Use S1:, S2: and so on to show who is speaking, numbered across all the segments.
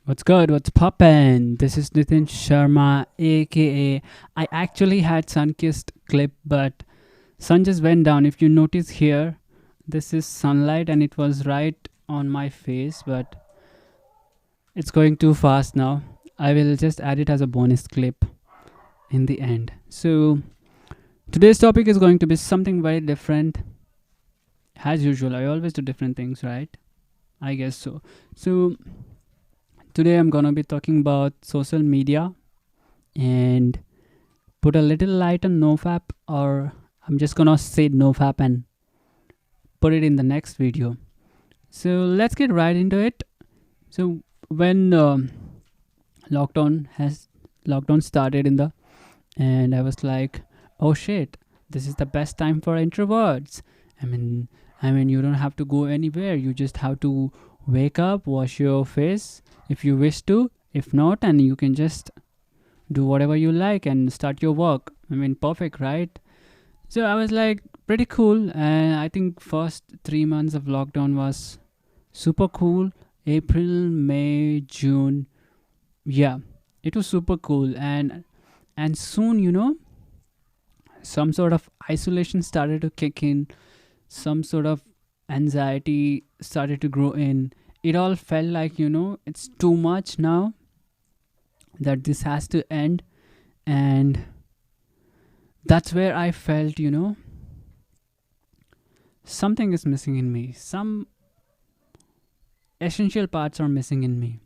S1: What's good? What's poppin'? This is Nitin Sharma, aka I actually had sun-kissed clip, but sun just went down. If you notice here, this is sunlight and it was right on my face, but it's going too fast now. I will just add it as a bonus clip in the end. So today's topic is going to be something very different. As usual, I always do different things, right? I guess so. So today I'm gonna be talking about social media and put a little light on nofap, or I'm just gonna say nofap and put it in the next video. So let's get right into it. So when lockdown has lockdown started in the and I was like, oh shit, this is the best time for introverts. I mean you don't have to go anywhere, you just have to wake up, wash your face if you wish to, if not, and you can just do whatever you like and start your work. Perfect, right? So I was like, pretty cool. And I think first 3 months of lockdown was super cool. April, May, June. Yeah, it was super cool. And soon, some sort of isolation started to kick in. Some sort of anxiety started to grow in. It all felt like, it's too much now, that this has to end. And that's where I felt, something is missing in me. Some essential parts are missing in me.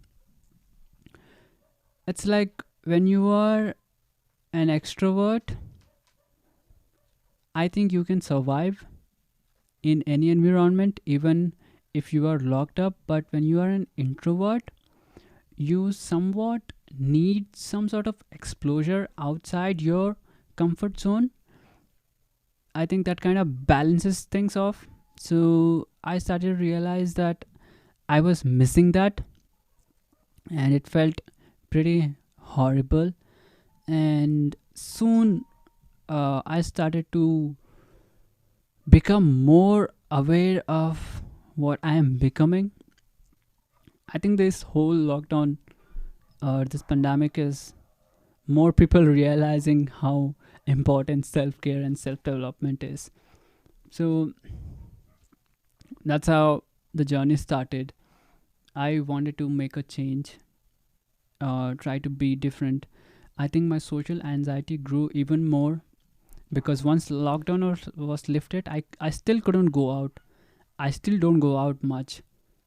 S1: It's like when you are an extrovert, I think you can survive in any environment, even if you are locked up. But when you are an introvert, you somewhat need some sort of exposure outside your comfort zone. I think that kind of balances things off. So I started to realize that I was missing that, and it felt pretty horrible. And soon I started to become more aware of what I am becoming. I think this whole lockdown or this pandemic is more people realizing how important self care and self development is. So that's how the journey started. I wanted to make a change, try to be different. I think my social anxiety grew even more because once lockdown was lifted, I still couldn't go out. I still don't go out much,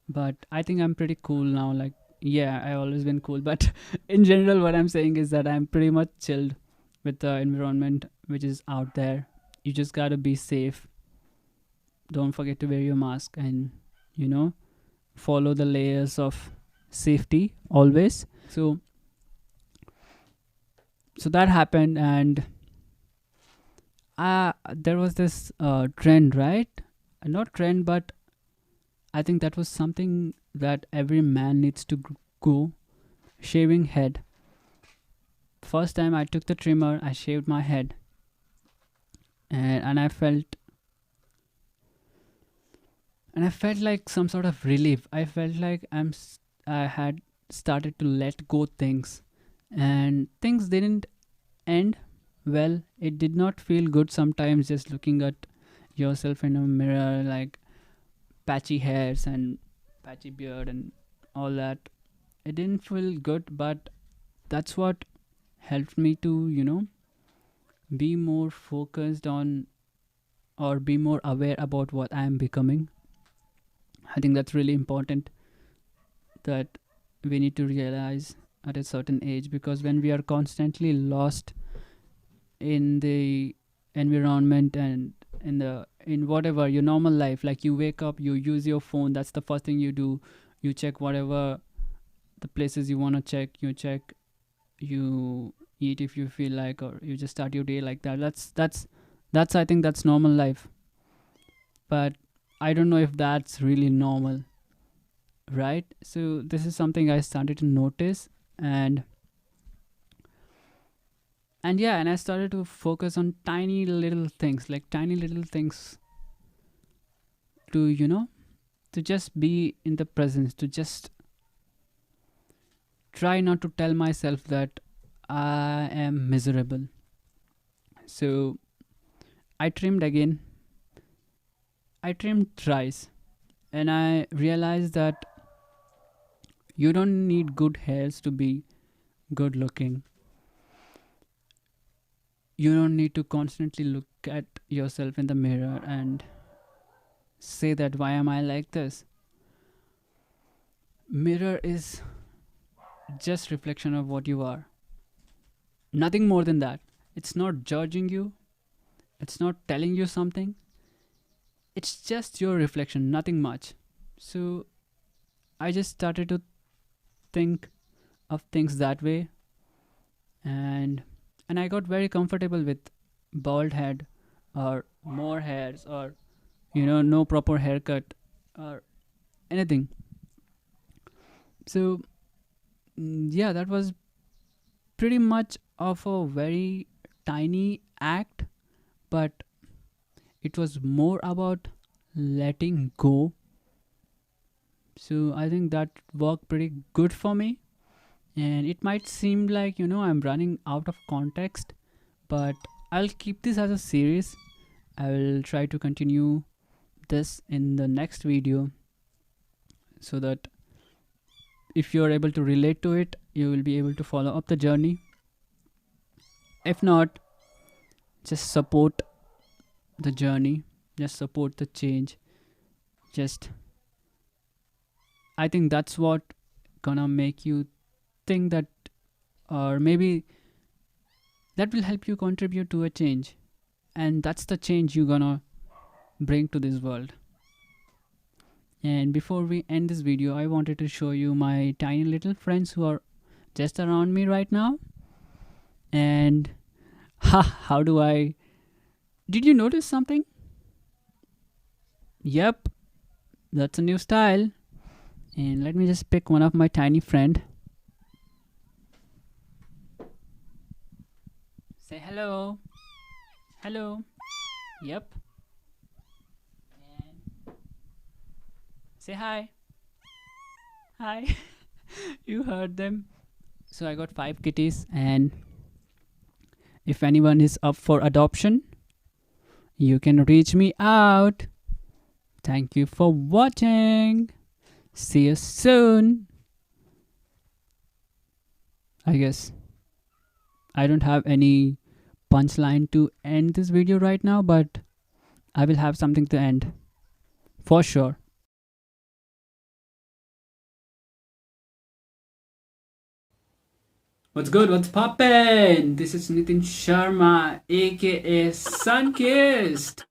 S1: but I think I'm pretty cool now. Like, yeah, I always been cool, but in general, what I'm saying is that I'm pretty much chilled with the environment which is out there. You just gotta be safe. Don't forget to wear your mask and you know follow the layers of safety always. So that happened, and there was this trend, right? Not trend, but I think that was something that every man needs to go, shaving head. First time I took the trimmer, I shaved my head, and I felt like some sort of relief. I felt like I had started to let go things, and things didn't end well. It did not feel good sometimes just looking at yourself in a mirror, like patchy hairs and patchy beard and all that. It didn't feel good, but that's what helped me to, be more focused on or be more aware about what I am becoming. I think that's really important that we need to realize at a certain age, because when we are constantly lost in the environment and in whatever your normal life, like you wake up, you use your phone, that's the first thing you do. You check whatever the places you want to check, you check, you eat if you feel like, or you just start your day like that. That's I think that's normal life, but I don't know if that's really normal, right? So this is something I started to notice, and yeah, and I started to focus on tiny little things, like tiny little things, to to just be in the presence, to just try not to tell myself that I am miserable. So I trimmed again. I trimmed thrice, and I realized that you don't need good hairs to be good looking. You don't need to constantly look at yourself in the mirror and say that why am I like this? Mirror is just reflection of what you are. Nothing more than that. It's not judging you. It's not telling you something. It's just your reflection, nothing much. So I just started to think of things that way, and I got very comfortable with bald head or more hairs, or no proper haircut or anything. So yeah, that was pretty much of a very tiny act, but it was more about letting go. So I think that worked pretty good for me. And it might seem like, I'm running out of context, but I'll keep this as a series. I will try to continue this in the next video, so that if you're able to relate to it, you will be able to follow up the journey. If not, just support the journey, just support the change. Just, I think that's what gonna make you think that, or maybe that will help you contribute to a change, and that's the change you're gonna bring to this world. And before we end this video, I wanted to show you my tiny little friends who are just around me right now. And how do I, did you notice something? Yep, that's a new style. And let me just pick one of my tiny friend. Say hello. Hello. Yep. And say hi. Hi. You heard them. So I got 5 kitties, and if anyone is up for adoption, you can reach me out. Thank you for watching. See you soon. I guess I don't have any punchline to end this video right now, but I will have something to end for sure. What's good? What's poppin'? This is Nitin Sharma, aka Sunkissed.